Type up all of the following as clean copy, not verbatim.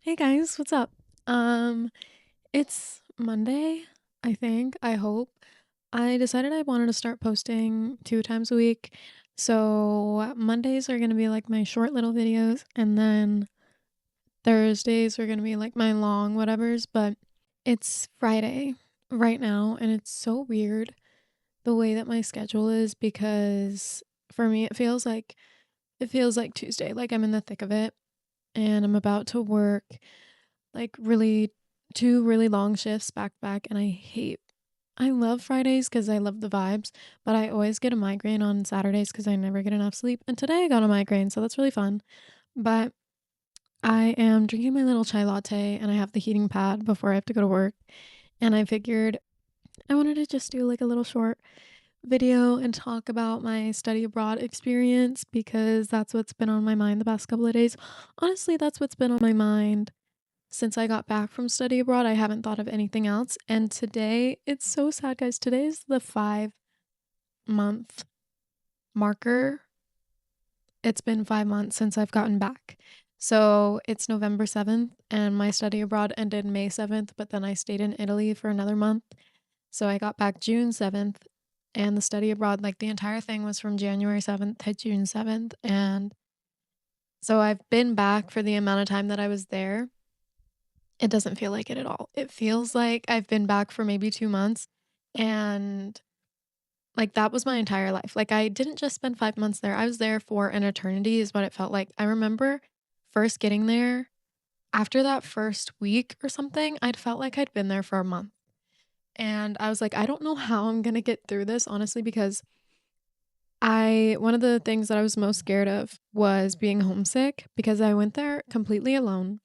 Hey guys, what's up? Um, it's Monday, I think, I hope. I decided I wanted to start posting 2 times a week. So Mondays are gonna be like my short little videos, and then Thursdays are gonna be like my long whatevers, but it's Friday right now, and it's so weird the way that my schedule is because for me it feels like Tuesday, like I'm in the thick of it and I'm about to work like really 2 really long shifts back to back, and I love Fridays because I love the vibes, but I always get a migraine on Saturdays because I never get enough sleep, and today I got a migraine, so that's really fun. But I am drinking my little chai latte, and I have the heating pad before I have to go to work, and I figured I wanted to just do, like, a little short video and talk about my study abroad experience because that's what's been on my mind the past couple of days. Honestly, that's what's been on my mind since I got back from study abroad. I haven't thought of anything else. And today, it's so sad, guys. Today is the 5 month marker. It's been 5 months since I've gotten back. So it's November 7th, and my study abroad ended May 7th, but then I stayed in Italy for another month. So I got back June 7th, and the study abroad, like the entire thing was from January 7th to June 7th. And so I've been back for the amount of time that I was there. It doesn't feel like it at all. It feels like I've been back for maybe 2 months, and, like, that was my entire life. Like, I didn't just spend 5 months there, I was there for an eternity is what it felt like. I remember first getting there, after that first week or something, I'd felt like I'd been there for a month, and I was like, "I don't know how I'm gonna get through this, honestly," because I one of the things that I was most scared of was being homesick because I went there completely alone.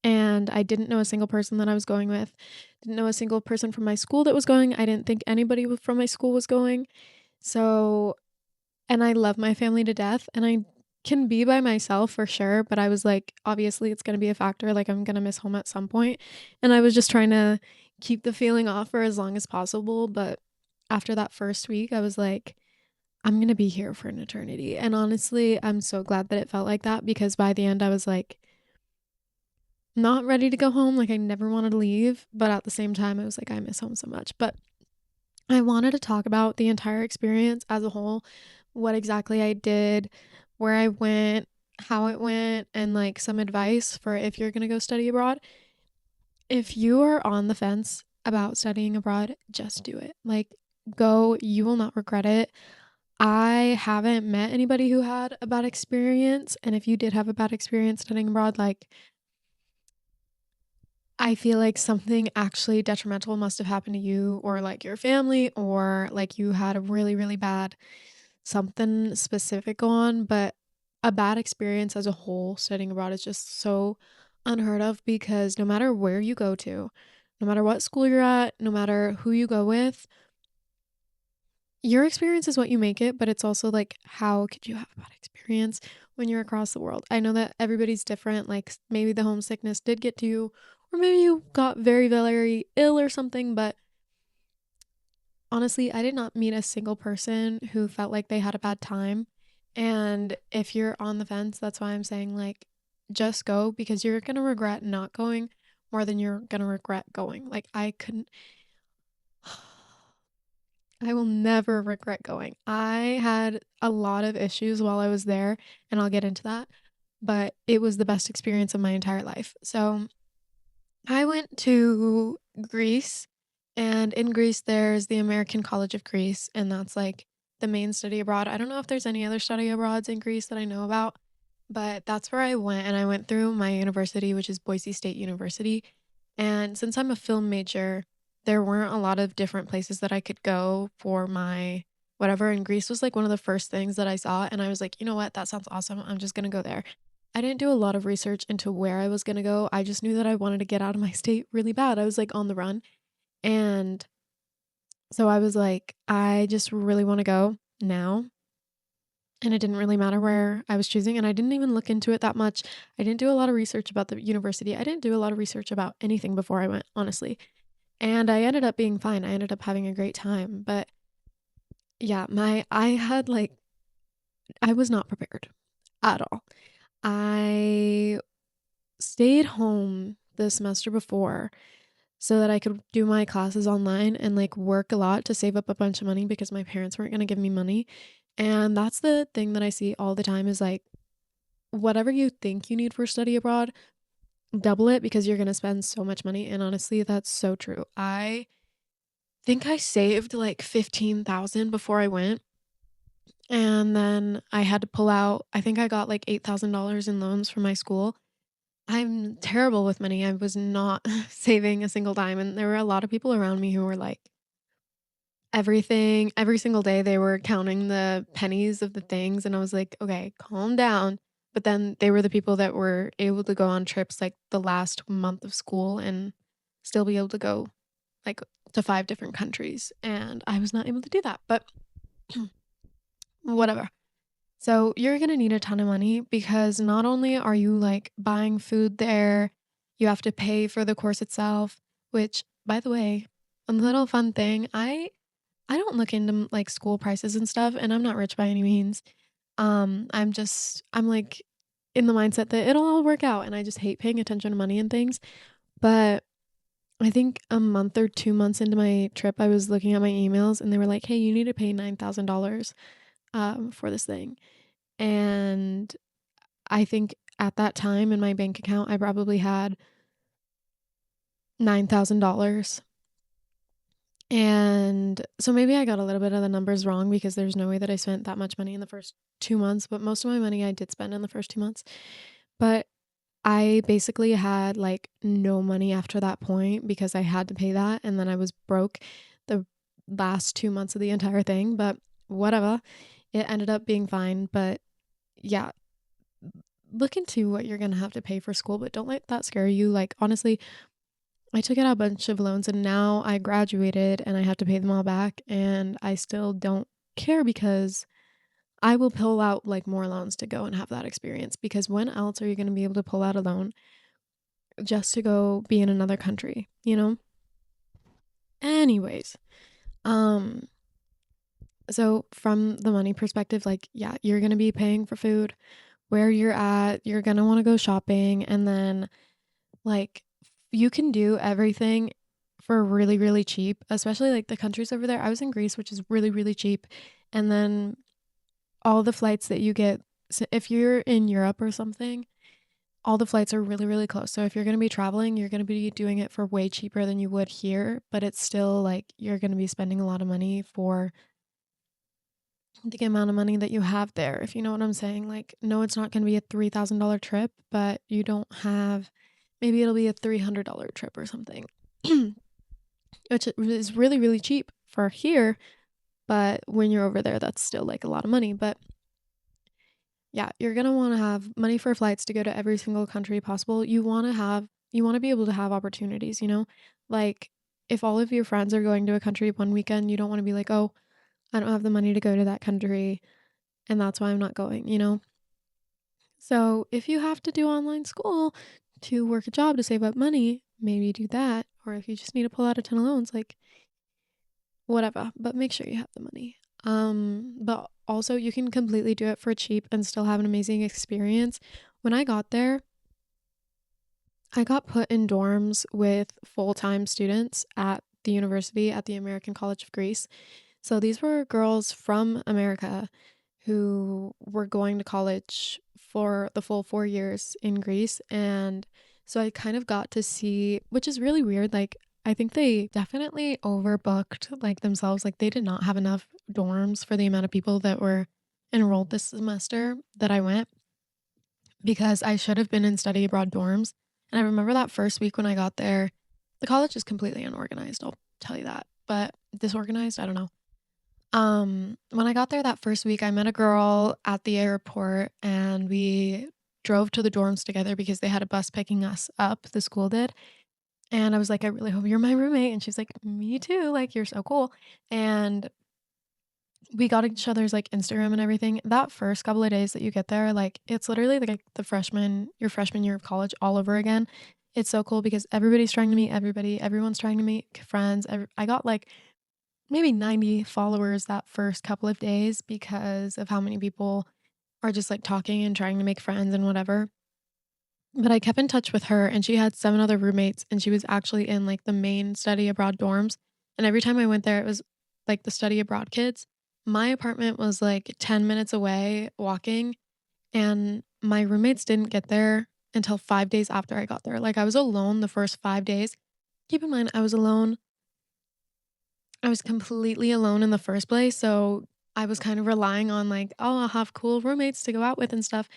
And I didn't know a single person that I was going with. Didn't know a single person from my school that was going. I didn't think anybody from my school was going. So, and I love my family to death, and I can be by myself for sure, but I was like, obviously it's going to be a factor, like I'm going to miss home at some point. And I was just trying to keep the feeling off for as long as possible, but after that first week, I was like, I'm going to be here for an eternity. And honestly, I'm so glad that it felt like that because by the end I was like not ready to go home, like, I never wanted to leave, but at the same time, I was like, "I miss home so much." But I wanted to talk about the entire experience as a whole, what exactly I did, where I went, how it went, and, like, some advice for if you're gonna go study abroad. If you are on the fence about studying abroad, just do it. Like, go, you will not regret it. I haven't met anybody who had a bad experience, and if you did have a bad experience studying abroad, like, I feel like something actually detrimental must have happened to you or like your family, or like you had a really, really bad something specific go on. But a bad experience as a whole studying abroad is just so unheard of because no matter where you go to, no matter what school you're at, no matter who you go with, your experience is what you make it, but it's also like, how could you have a bad experience when you're across the world? I know that everybody's different. Like, maybe the homesickness did get to you, or maybe you got very, very ill or something. But honestly, I did not meet a single person who felt like they had a bad time. And if you're on the fence, that's why I'm saying, like, just go because you're going to regret not going more than you're going to regret going. Like, I couldn't. I will never regret going. I had a lot of issues while I was there, and I'll get into that, but it was the best experience of my entire life. So, I went to Greece, and in Greece, there's the American College of Greece, and that's like the main study abroad. I don't know if there's any other study abroads in Greece that I know about, but that's where I went, and I went through my university, which is Boise State University. And since I'm a film major, there weren't a lot of different places that I could go for my whatever. And Greece was like one of the first things that I saw. And I was like, you know what? That sounds awesome. I'm just going to go there. I didn't do a lot of research into where I was going to go. I just knew that I wanted to get out of my state really bad. I was like on the run. And so I was like, I just really want to go now. And it didn't really matter where I was choosing. And I didn't even look into it that much. I didn't do a lot of research about the university. I didn't do a lot of research about anything before I went, honestly. And I ended up being fine. I ended up having a great time. But yeah, I had like, I was not prepared at all. I stayed home the semester before so that I could do my classes online and like work a lot to save up a bunch of money because my parents weren't going to give me money. And that's the thing that I see all the time is like whatever you think you need for study abroad, double it because you're going to spend so much money. And honestly, that's so true. I think I saved like 15,000 before I went, and then I had to pull out, I think I got like $8,000 in loans from my school. I'm terrible with money. I was not saving a single dime, and there were a lot of people around me who were like everything every single day they were counting the pennies of the things, and I was like, "Okay, calm down." But then they were the people that were able to go on trips like the last month of school and still be able to go like to 5 different countries, and I was not able to do that. But whatever. So you're gonna need a ton of money because not only are you like buying food there, you have to pay for the course itself, which by the way, a little fun thing, I don't look into like school prices and stuff, and I'm not rich by any means. I'm like in the mindset that it'll all work out, and I just hate paying attention to money and things. But I think a month or 2 months into my trip, I was looking at my emails and they were like, "Hey, you need to pay $9,000 for this thing." And I think at that time in my bank account, I probably had $9,000. And so maybe I got a little bit of the numbers wrong because there's no way that I spent that much money in the first 2 months, but most of my money I did spend in the first 2 months. But I basically had like no money after that point because I had to pay that. And then I was broke the last 2 months of the entire thing. But whatever, it ended up being fine. But yeah, look into what you're going to have to pay for school, but don't let that scare you. Like, honestly, I took out a bunch of loans and now I graduated and I have to pay them all back. And I still don't care because I will pull out like more loans to go and have that experience. Because when else are you going to be able to pull out a loan just to go be in another country, you know? Anyways, um, so from the money perspective, like, yeah, you're going to be paying for food where you're at, you're going to want to go shopping, and then like you can do everything for really, really cheap, especially like the countries over there. I was in Greece, which is really, really cheap. And then all the flights that you get, so if you're in Europe or something, all the flights are really, really close. So if you're going to be traveling, you're going to be doing it for way cheaper than you would here, but it's still like you're going to be spending a lot of money for the amount of money that you have there, if you know what I'm saying. Like, no, it's not going to be a $3,000 trip, but you don't have, maybe it'll be a $300 trip or something, which is really, really cheap for here. But when you're over there, that's still like a lot of money. But yeah, you're going to want to have money for flights to go to every single country possible. You want to be able to have opportunities, you know? Like, if all of your friends are going to a country one weekend, you don't want to be like, oh, I don't have the money to go to that country and that's why I'm not going, you know? So if you have to do online school to work a job to save up money, maybe do that. Or if you just need to pull out a ton of loans, like whatever, but make sure you have the money. But also you can completely do it for cheap and still have an amazing experience. When I got there, I got put in dorms with full-time students at the university at the American College of Greece. So these were girls from America who were going to college for the full 4 years in Greece. And so I kind of got to see, which is really weird. Like, I think they definitely overbooked like themselves. Like, they did not have enough dorms for the amount of people that were enrolled this semester that I went because I should have been in study abroad dorms. And I remember that first week when I got there, the college is completely unorganized, I'll tell you that. But disorganized, I don't know. When I got there that first week, I met a girl at the airport and we drove to the dorms together because they had a bus picking us up, the school did. And I was like, I really hope you're my roommate. And she's like, me too. Like, you're so cool. And we got each other's like Instagram and everything. That first couple of days that you get there, like, it's literally like your freshman year of college all over again. It's so cool because everybody's trying to meet everybody, everyone's trying to make friends. I got like maybe 90 followers that first couple of days because of how many people are just like talking and trying to make friends and whatever. But I kept in touch with her, and she had 7 other roommates, and she was actually in, like, the main study abroad dorms, and every time I went there, it was, like, the study abroad kids. My apartment was, like, 10 minutes away walking, and my roommates didn't get there until 5 days after I got there. Like, I was alone the first 5 days. Keep in mind, I was alone. I was completely alone in the first place, so I was kind of relying on, like, "Oh, I'll have cool roommates to go out with and stuff."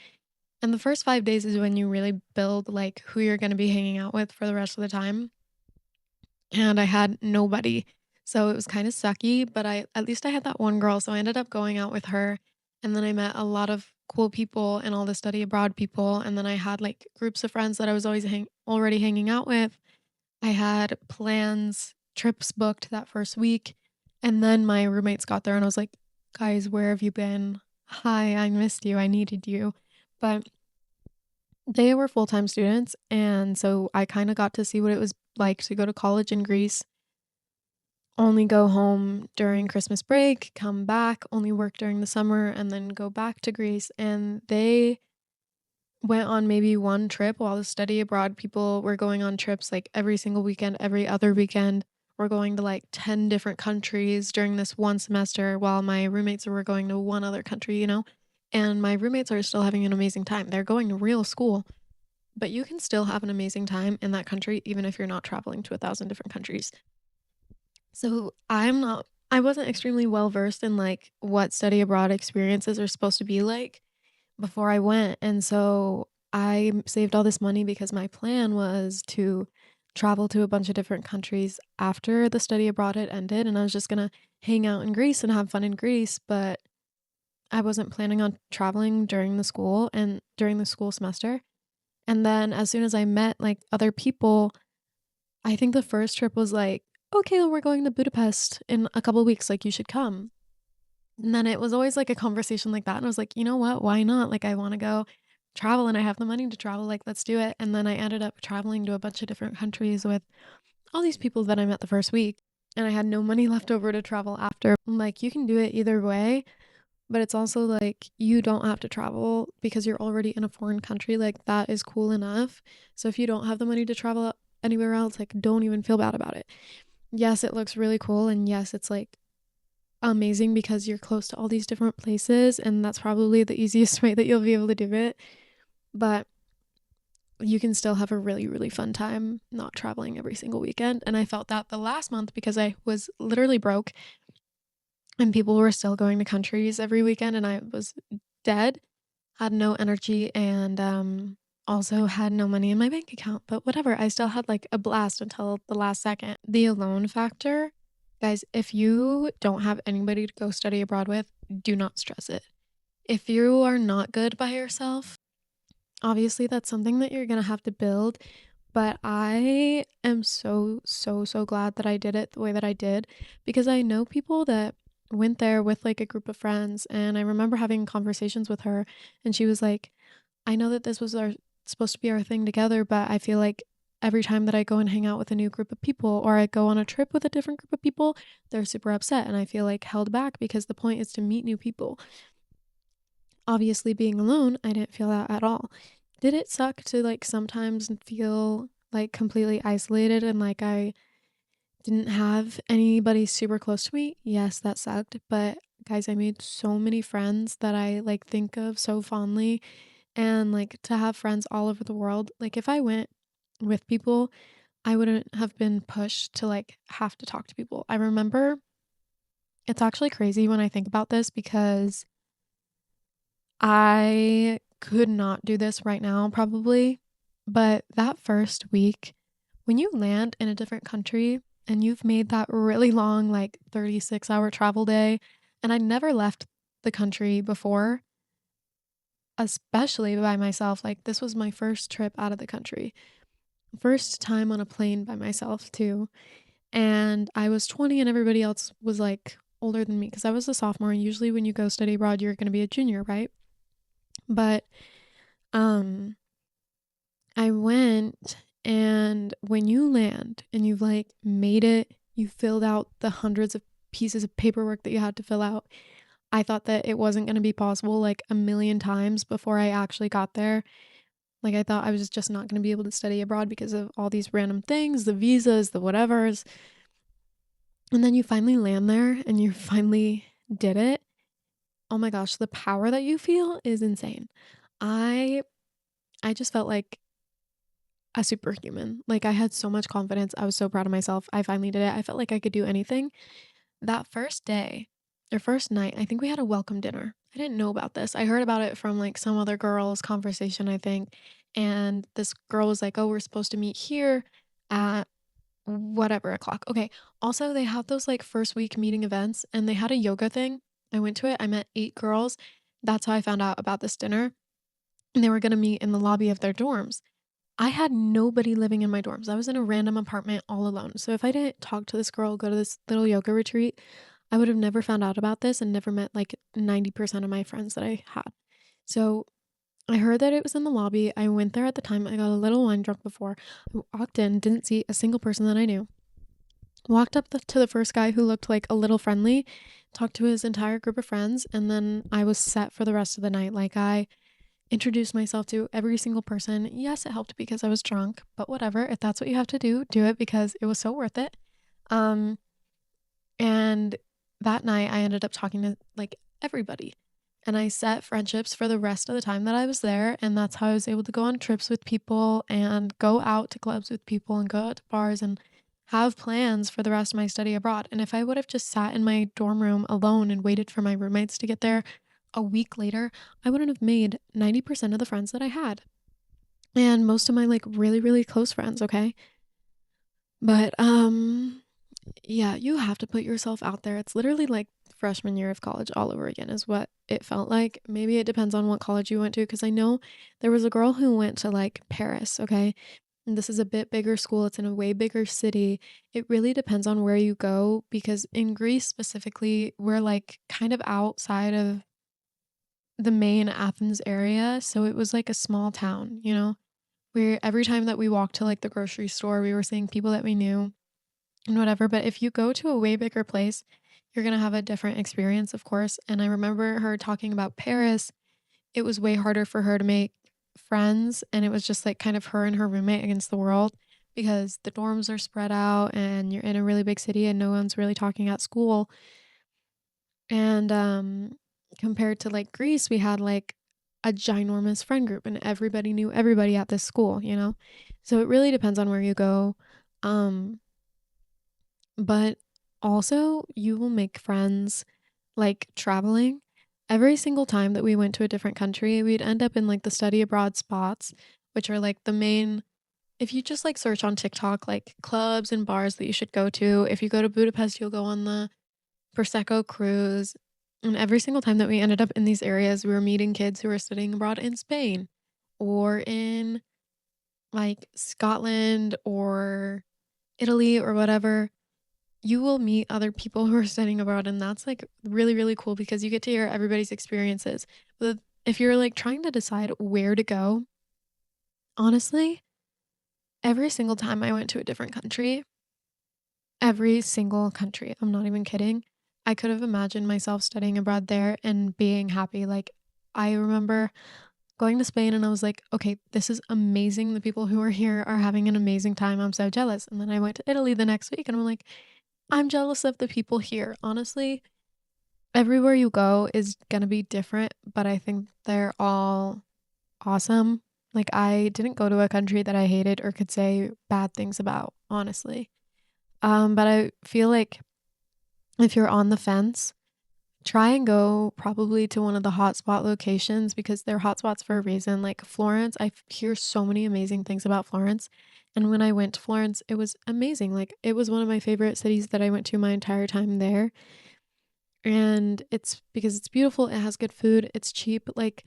And the first 5 days is when you really build, like, who you're gonna be hanging out with for the rest of the time, and I had nobody. So it was kinda sucky, but I at least I had that one girl, so I ended up going out with her, and then I met a lot of cool people and all the study abroad people, and then I had, like, groups of friends that I was always already hanging out with. I had plans, trips booked that first week, and then my roommates got there and I was like, "Guys, where have you been? Hi, I missed you, I needed you." But they were full-time students, and so I kinda got to see what it was like to go to college in Greece, only go home during Christmas break, come back, only work during the summer, and then go back to Greece, and they went on maybe 1 trip while the study abroad people were going on trips, like, every single weekend, every other weekend. We're going to, like, 10 different countries during this 1 semester while my roommates were going to 1 other country, you know? And my roommates are still having an amazing time. They're going to real school. But you can still have an amazing time in that country even if you're not traveling to 1,000 different countries. So, I wasn't extremely well versed in, like, what study abroad experiences are supposed to be like before I went, and so I saved all this money because my plan was to travel to a bunch of different countries after the study abroad had ended, and I was just gonna hang out in Greece and have fun in Greece, but I wasn't planning on traveling during the school semester. And then as soon as I met, like, other people, I think the first trip was like, "Okay, well, we're going to Budapest in a couple weeks, like, you should come." And then it was always, like, a conversation like that, and I was like, "You know what? Why not? Like, I wanna go travel, and I have the money to travel, like, let's do it." And then I ended up traveling to a bunch of different countries with all these people that I met the first week, and I had no money left over to travel after. Like, you can do it either way, but it's also like, you don't have to travel because you're already in a foreign country, like, that is cool enough. So if you don't have the money to travel anywhere else, like, don't even feel bad about it. Yes, it looks really cool, and yes, it's, like, amazing because you're close to all these different places, and that's probably the easiest way that you'll be able to do it, but you can still have a really, really fun time not traveling every single weekend, and I felt that the last month because I was literally broke and people were still going to countries every weekend, and I was dead, had no energy, and, also had no money in my bank account, but whatever, I still had, like, a blast until the last second. The alone factor, guys, if you don't have anybody to go study abroad with, do not stress it. If you are not good by yourself, obviously, that's something that you're gonna have to build, but I am so, so, so glad that I did it the way that I did because I know people that went there with, like, a group of friends, and I remember having conversations with her, and she was like, "I know that this was our supposed to be our thing together, but I feel like every time that I go and hang out with a new group of people or I go on a trip with a different group of people, they're super upset, and I feel, like, held back because the point is to meet new people." Obviously, being alone, I didn't feel that at all. Did it suck to, like, sometimes feel, like, completely isolated and like I didn't have anybody super close to me? Yes, that sucked, but guys, I made so many friends that I, like, think of so fondly, and, like, to have friends all over the world, like, if I went with people, I wouldn't have been pushed to, like, have to talk to people. I remember it's actually crazy when I think about this because I could not do this right now probably, but that first week, when you land in a different country and you've made that really long, like, 36-hour travel day, and I never left the country before, especially by myself, like, this was my first trip out of the country. First time on a plane by myself too, and I was 20 and everybody else was, like, older than me because I was a sophomore, and usually when you go study abroad, you're gonna be a junior, right? But, um I went, and when you land and you've, like, made it, you filled out the hundreds of pieces of paperwork that you had to fill out. I thought that it wasn't gonna be possible, like, a million times before I actually got there, Like I thought I was just not going to be able to study abroad because of all these random things, the visas, the whatevers. And then you finally land there and you finally did it. Oh my gosh, the power that you feel is insane. I I just felt like a superhuman. Like I had so much confidence. I was so proud of myself. I finally did it. I felt like I could do anything. That first day or first night, I think we had a welcome dinner. I didn't know about this. I heard about it from like some other girl's conversation, I think. And this girl was like, "Oh, we're supposed to meet here at whatever o'clock." Okay. Also, they have those like first week meeting events and they had a yoga thing. I went to it. I met 8 girls. That's how I found out about this dinner. And they were going to meet in the lobby of their dorms. I had nobody living in my dorms. I was in a random apartment all alone. So if I didn't talk to this girl, go to this little yoga retreat, I would have never found out about this and never met like 90% of my friends that I had. So I heard that it was in the lobby. I went there at the time. I got a little wine drunk before. I walked in, didn't see a single person that I knew. Walked up to the first guy who looked like a little friendly, talked to his entire group of friends, and then I was set for the rest of the night. Like I introduced myself to every single person. Yes, it helped because I was drunk, but whatever. If that's what you have to do, do it because it was so worth it. Um, and that night I ended up talking to like everybody. And I set friendships for the rest of the time that I was there. And that's how I was able to go on trips with people and go out to clubs with people and go out to bars and have plans for the rest of my study abroad. And if I would have just sat in my dorm room alone and waited for my roommates to get there a week later, I wouldn't have made 90% of the friends that I had. And most of my like really, really close friends, okay? But yeah, you have to put yourself out there. It's literally like freshman year of college all over again, is what it felt like. Maybe it depends on what college you went to, because I know there was a girl who went to like Paris, okay? And this is a bit bigger school, it's in a way bigger city. It really depends on where you go, because in Greece specifically, we're like kind of outside of the main Athens area. So it was like a small town, you know? Where every time that we walked to like the grocery store, we were seeing people that we knew and whatever. But if you go to a way bigger place, you're going to have a different experience, of course. And I remember her talking about Paris. It was way harder for her to make friends. And it was just like kind of her and her roommate against the world, because the dorms are spread out and you're in a really big city and no one's really talking at school. And compared to like Greece, we had like a ginormous friend group and everybody knew everybody at this school, you know? So it really depends on where you go. Um, but also, you will make friends like traveling. Every single time that we went to a different country, we'd end up in like the study abroad spots, which are like the main. If you just like search on TikTok, like clubs and bars that you should go to, if you go to Budapest, you'll go on the Prosecco cruise. And every single time that we ended up in these areas, we were meeting kids who were studying abroad in Spain or in like Scotland or Italy or whatever. You will meet other people who are studying abroad, and that's like really, really cool because you get to hear everybody's experiences. But if you're like trying to decide where to go, honestly, every single time I went to a different country, every single country, I'm not even kidding, I could have imagined myself studying abroad there and being happy. Like, I remember going to Spain and I was like, okay, this is amazing. The people who are here are having an amazing time. I'm so jealous. And then I went to Italy the next week and I'm like, I'm jealous of the people here. Honestly, everywhere you go is gonna be different, but I think they're all awesome. Like, I didn't go to a country that I hated or could say bad things about, honestly. But I feel like if you're on the fence, try and go probably to one of the hotspot locations because they're hotspots for a reason. Like Florence, hear so many amazing things about Florence. And when I went to Florence, it was amazing. Like it was one of my favorite cities that I went to my entire time there. And it's because it's beautiful, it has good food, it's cheap. Like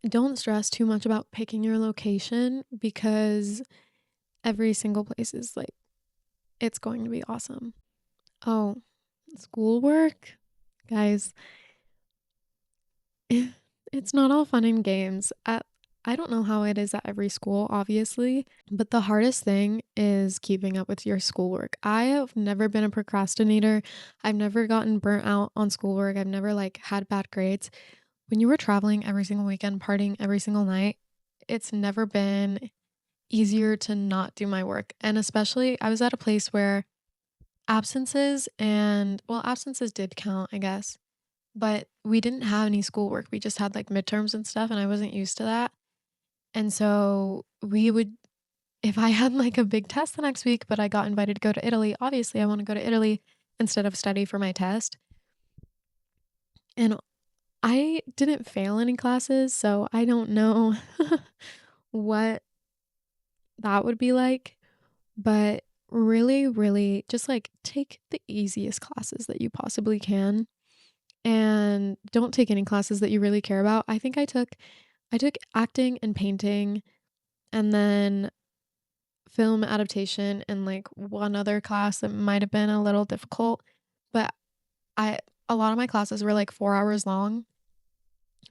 don't stress too much about picking your location because every single place is like it's going to be awesome. Oh, schoolwork, guys, it's not all fun and games. I don't know how it is at every school, obviously, but the hardest thing is keeping up with your schoolwork. I have never been a procrastinator. I've never gotten burnt out on schoolwork. I've never like had bad grades. when you were traveling every single weekend, partying every single night, it's never been easier to not do my work. And especially, I was at a place where absences did count, I guess, but we didn't have any schoolwork. We just had like midterms and stuff, and I wasn't used to that. And so we would, if I had like a big test the next week, but I got invited to go to Italy, obviously I want to go to Italy instead of study for my test. And I didn't fail any classes, so I don't know what that would be like, but really, really just like take the easiest classes that you possibly can and don't take any classes that you really care about. I took acting and painting and then film adaptation and like one other class that might have been a little difficult, but I a lot of my classes were like 4 hours long,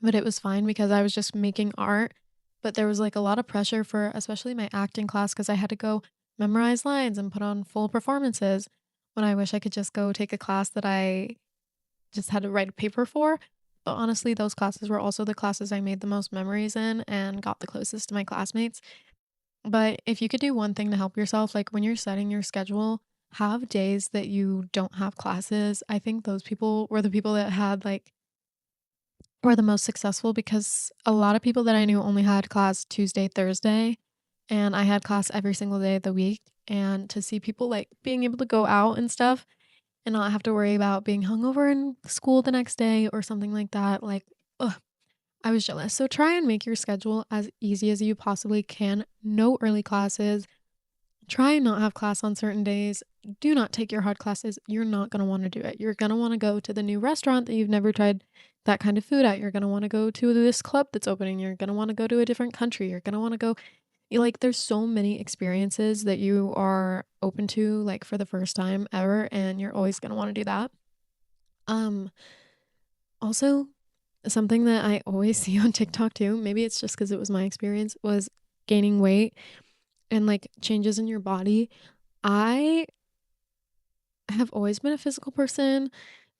but it was fine because I was just making art. But there was like a lot of pressure for especially my acting class because I had to go memorize lines and put on full performances when I wish I could just go take a class that I just had to write a paper for. But honestly, those classes were also the classes I made the most memories in and got the closest to my classmates. But if you could do one thing to help yourself, like when you're setting your schedule, have days that you don't have classes. I think those people were the people that had like were the most successful because a lot of people that I knew only had class Tuesday, Thursday, and I had class every single day of the week. And to see people like being able to go out and stuff and not have to worry about being hungover in school the next day or something like that, like, ugh, I was jealous. So try and make your schedule as easy as you possibly can. No early classes. Try and not have class on certain days. Do not take your hard classes. You're not going to want to do it. You're going to want to go to the new restaurant that you've never tried that kind of food at. You're going to want to go to this club that's opening. You're going to want to go to a different country. You're going to want to go like there's so many experiences that you are open to like for the first time ever and you're always going to want to do that. Um Also something that I always see on TikTok too, maybe it's just cuz it was my experience was gaining weight and like changes in your body. I have always been a physical person,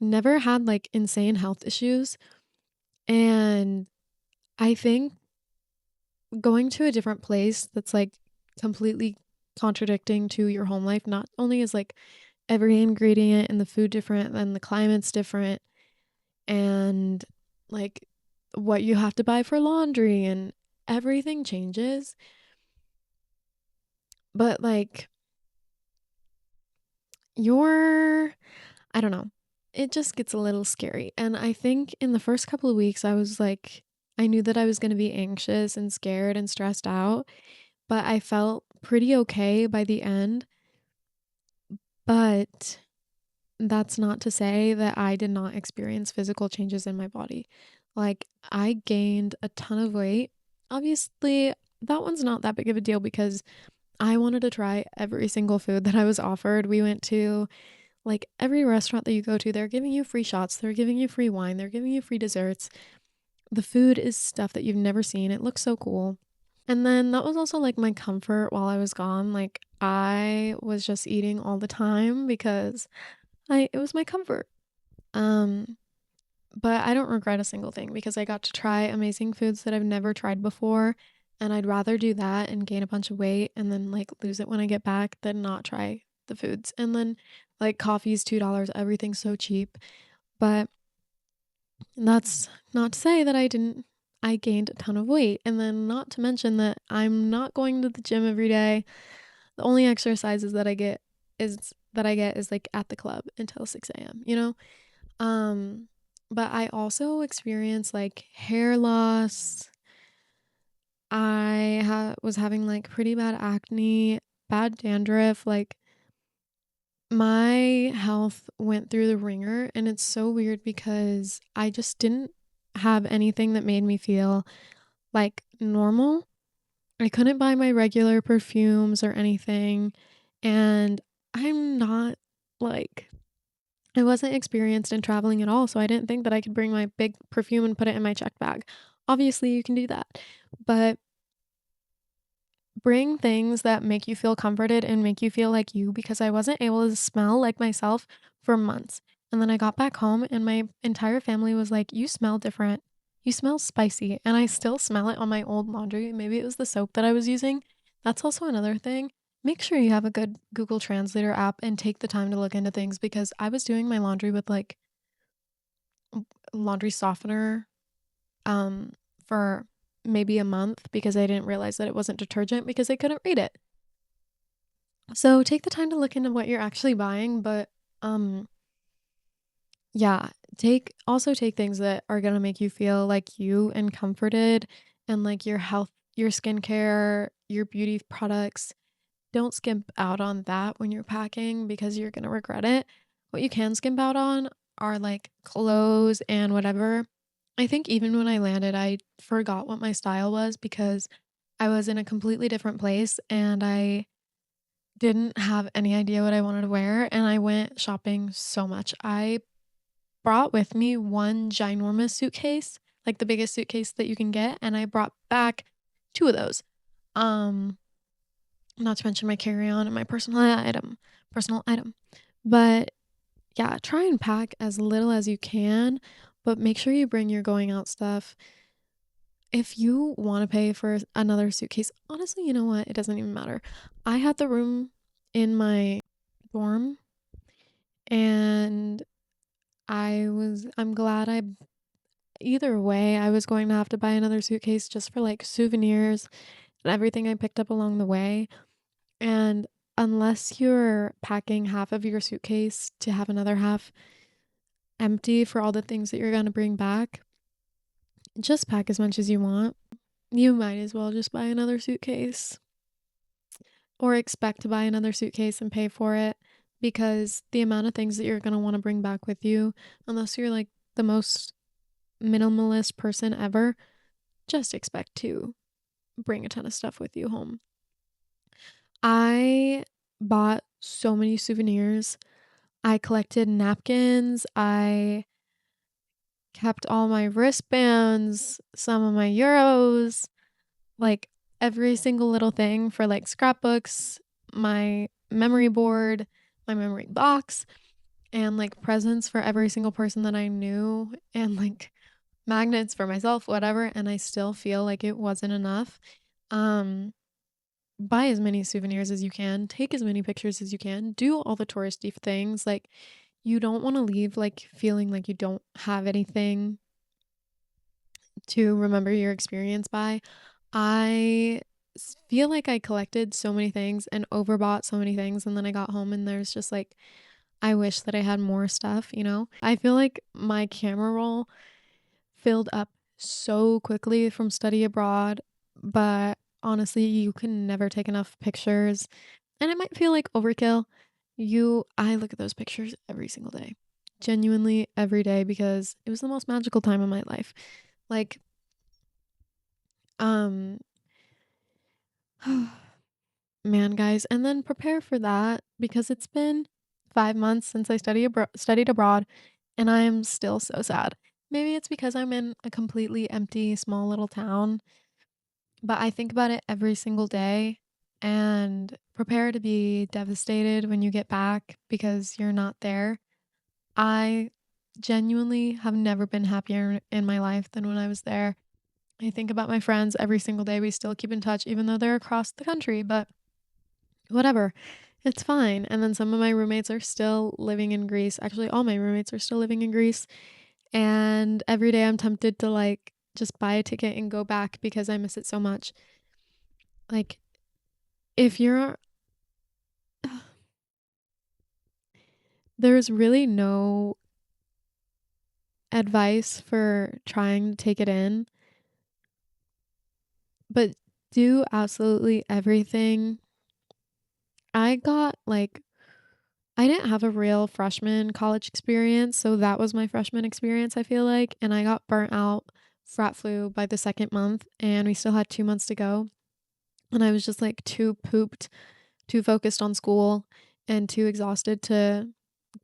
never had like insane health issues. And I think going to a different place that's like completely contradicting to your home life, not only is like every ingredient in the food different, and the climate's different, and like what you have to buy for laundry and everything changes. But like your I don't know. It just gets a little scary. And I think in the first couple of weeks, I was like, I knew that I was going to be anxious and scared and stressed out, but I felt pretty okay by the end. But that's not to say that I did not experience physical changes in my body. Like, I gained a ton of weight. Obviously, that one's not that big of a deal because I wanted to try every single food that I was offered. We went to like every restaurant that you go to, they're giving you free shots, they're giving you free wine, they're giving you free desserts. The food is stuff that you've never seen. It looks so cool. And then that was also like my comfort while I was gone. Like I was just eating all the time because I it was my comfort. Um but I don't regret a single thing because I got to try amazing foods that I've never tried before. And I'd rather do that and gain a bunch of weight and then like lose it when I get back than not try the foods. And then like coffee's $2, everything's so cheap. But that's not to say that I gained a ton of weight. And then not to mention that I'm not going to the gym every day. The only exercises that I get is like at the club until 6 a.m., you know? Um, but I also experience like hair loss. Was having like pretty bad acne, bad dandruff. Like my health went through the ringer, and it's so weird because I just didn't have anything that made me feel like normal. I couldn't buy my regular perfumes or anything, and I'm not like I wasn't experienced in traveling at all, so I didn't think that I could bring my big perfume and put it in my checked bag. Obviously, you can do that, but bring things that make you feel comforted and make you feel like you because I wasn't able to smell like myself for months. And then I got back home and my entire family was like, "You smell different." You smell spicy, and I still smell it on my old laundry. Maybe it was the soap that I was using. That's also another thing. Make sure you have a good Google Translator app and take the time to look into things because I was doing my laundry with like laundry softener um for maybe a month because I didn't realize that it wasn't detergent because I couldn't read it. So take the time to look into what you're actually buying, but um yeah, take things that are gonna make you feel like you and comforted and like your health, your skincare, your beauty products. Don't skimp out on that when you're packing because you're gonna regret it. What you can skimp out on are like clothes and whatever. I think even when I landed, I forgot what my style was because I was in a completely different place and I didn't have any idea what I wanted to wear. And I went shopping so much. I brought with me one ginormous suitcase, like the biggest suitcase that you can get, and I brought back two of those. Um, Not to mention my carry-on and my personal item. But yeah, try and pack as little as you can, but make sure you bring your going out stuff. If you want to pay for another suitcase, honestly, you know what? It doesn't even matter. I had the room in my dorm and I'm glad I either way, I was going to have to buy another suitcase just for like souvenirs and everything I picked up along the way. And unless you're packing half of your suitcase to have another half empty for all the things that you're going to bring back, just pack as much as you want. You might as well just buy another suitcase or expect to buy another suitcase and pay for it because the amount of things that you're going to want to bring back with you, unless you're like the most minimalist person ever, just expect to bring a ton of stuff with you home. I bought so many souvenirs. I collected napkins. I kept all my wristbands, some of my euros, like every single little thing for like scrapbooks, my memory board, my memory box, and like presents for every single person that I knew, and like magnets for myself, whatever. And I still feel like it wasn't enough. Um, buy as many souvenirs as you can, take as many pictures as you can, do all the touristy things. Like, you don't want to leave like feeling like you don't have anything to remember your experience by. I feel like I collected so many things and overbought so many things, and then I got home and there's just like, I wish that I had more stuff, you know? I feel like my camera roll filled up so quickly from study abroad, but honestly, you can never take enough pictures and it might feel like overkill. I look at those pictures every single day. Genuinely every day because it was the most magical time of my life. Like, um, man, guys, and then prepare for that because it's been 5 months since I studied abroad, and I am still so sad. Maybe it's because I'm in a completely empty, small little town, but I think about it every single day and prepare to be devastated when you get back because you're not there. I genuinely have never been happier in my life than when I was there. I think about my friends every single day. We still keep in touch, even though they're across the country, but whatever. It's fine. And then some of my roommates are still living in Greece. Actually, all my roommates are still living in Greece. And every day I'm tempted to like just buy a ticket and go back because I miss it so much. Like, if you're, there's really no advice for trying to take it in, but do absolutely everything. I got like, I didn't have a real freshman college experience, so that was my freshman experience, I feel like, and I got burnt out frat flu by the second month, and we still had 2 months to go, and I was just like too pooped, too focused on school, and too exhausted to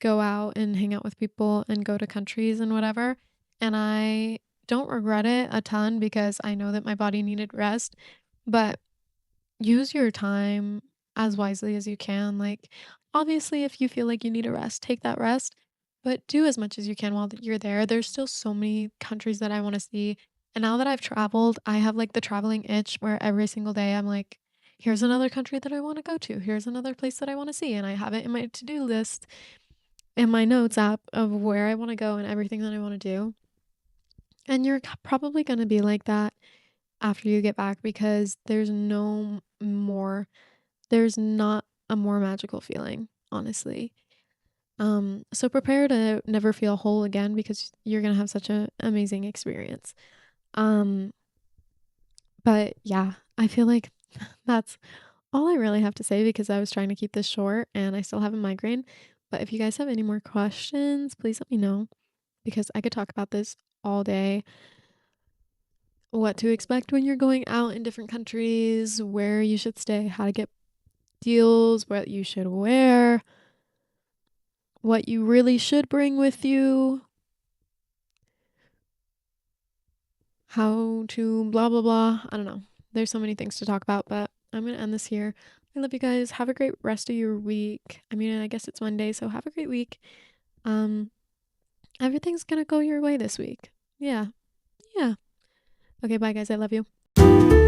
go out and hang out with people and go to countries and whatever. And I don't regret it a ton because I know that my body needed rest, but use your time as wisely as you can. Like, obviously, if you feel like you need a rest, take that rest. but do as much as you can while you're there. There's still so many countries that I want to see. And now that I've traveled, I have like the traveling itch where every single day I'm like, here's another country that I want to go to. Here's another place that I want to see. And I have it in my to do list in my notes app of where I want to go and everything that I want to do. And you're probably going to be like that after you get back because there's not a more magical feeling, honestly. So prepare to never feel whole again because you're gonna have such an amazing experience. Um, but yeah, I feel like that's all I really have to say because I was trying to keep this short and I still have a migraine. But if you guys have any more questions, please let me know because I could talk about this all day. What to expect when you're going out in different countries, where you should stay, how to get deals, what you should wear, what you really should bring with you, how to blah blah blah. I don't know. There's so many things to talk about, but I'm gonna end this here. I love you guys. Have a great rest of your week. I mean, I guess it's Monday, so have a great week. Um, everything's gonna go your way this week. Yeah. Yeah. Okay, bye guys. I love you.